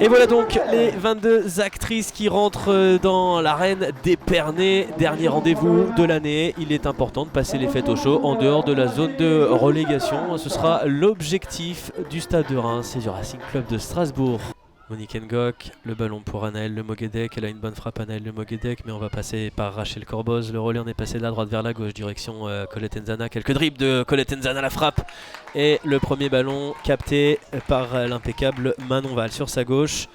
Et voilà donc les 22 actrices qui rentrent dans l'arène d'Épernay. Dernier rendez-vous de l'année. Il est important de passer les fêtes au chaud en dehors de la zone de relégation. Ce sera l'objectif du Stade de Reims et du Racing Club de Strasbourg. Monique Ngok, le ballon pour Anaëlle Le Moguedec, elle a une bonne frappe Anaëlle Le Moguedec, mais on va passer par Rachel Corboz. Le relais on est passé de la droite vers la gauche, direction Colette Nzana, quelques dribbles de Colette Nzana, la frappe et le premier ballon capté par l'impeccable Manon Val sur sa gauche.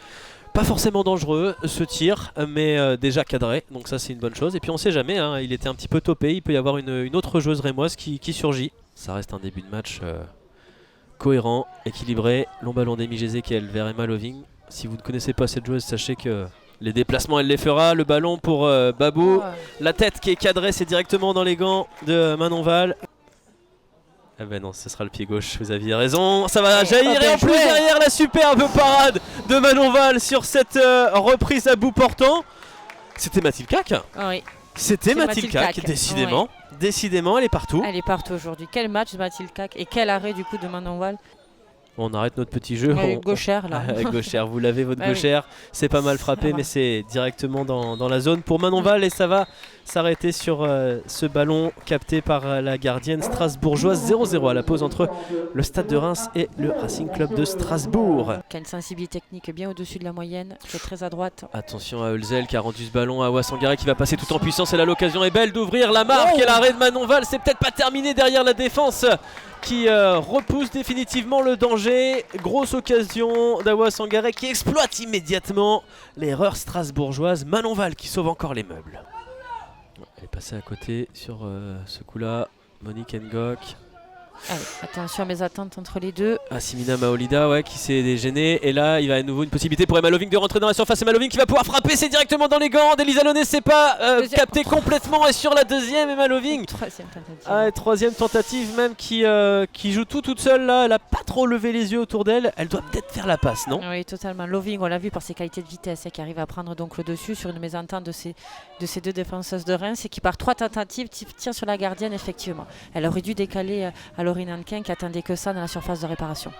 Pas forcément dangereux ce tir, mais déjà cadré, donc ça c'est une bonne chose. Et puis on sait jamais, hein, il était un petit peu topé, il peut y avoir une autre joueuse rémoise qui surgit. Ça reste un début de match cohérent, équilibré. Long ballon d'Amy Gézékiel vers Emma Loving. Si vous ne connaissez pas cette joueuse, sachez que les déplacements elle les fera. Le ballon pour Babou, la tête qui est cadrée, c'est directement dans les gants de Manon Val. Ah ben non, ce sera le pied gauche, vous aviez raison. Ça va jaillir et en plus derrière la superbe parade de Manon Val sur cette reprise à bout portant. C'était Mathilde Cac. Oui. C'était Mathilde Cac, décidément. Oui. Décidément, elle est partout. Elle est partout aujourd'hui. Quel match de Mathilde Cac et quel arrêt du coup de Manon Val. On arrête notre petit jeu. Gauchère là. Gauchère, vous l'avez votre gauchère. Oui. C'est pas mal frappé, mais c'est directement dans la zone pour Manon Val et ça va s'arrêter sur ce ballon capté par la gardienne strasbourgeoise. 0-0 à la pause entre le Stade de Reims et le Racing Club de Strasbourg. Qui a une sensibilité technique bien au-dessus de la moyenne, qui est très à droite. Attention à Eulzel qui a rendu ce ballon à Wassangaré qui va passer tout en puissance et là l'occasion est belle d'ouvrir la marque et l'arrêt de Manon Val. C'est peut-être pas terminé derrière la défense qui repousse définitivement le danger. Grosse occasion d'Awa Sangaré qui exploite immédiatement l'erreur strasbourgeoise. Manon Val qui sauve encore les meubles. Elle est passée à côté sur ce coup-là. Monique Ngok. Allez, attention à mes attentes entre les deux. Simina Maolida qui s'est gênée. Et là il va à nouveau une possibilité pour Emma Loving de rentrer dans la surface. Emma Loving qui va pouvoir frapper, c'est directement dans les gants d'Elisa Launay. C'est pas capté complètement. Et sur la deuxième Emma Loving, troisième tentative même qui joue toute seule là. Elle a pas trop levé les yeux autour d'elle. Elle doit peut-être faire la passe, non? Oui, totalement. Loving, on l'a vu par ses qualités de vitesse qui arrive à prendre donc le dessus sur une mésentente de ces deux défenseuses de Reims et qui par 3 tentatives tire sur la gardienne effectivement. Elle aurait dû décaler à Laurine Hannequin qui attendait que ça dans la surface de réparation.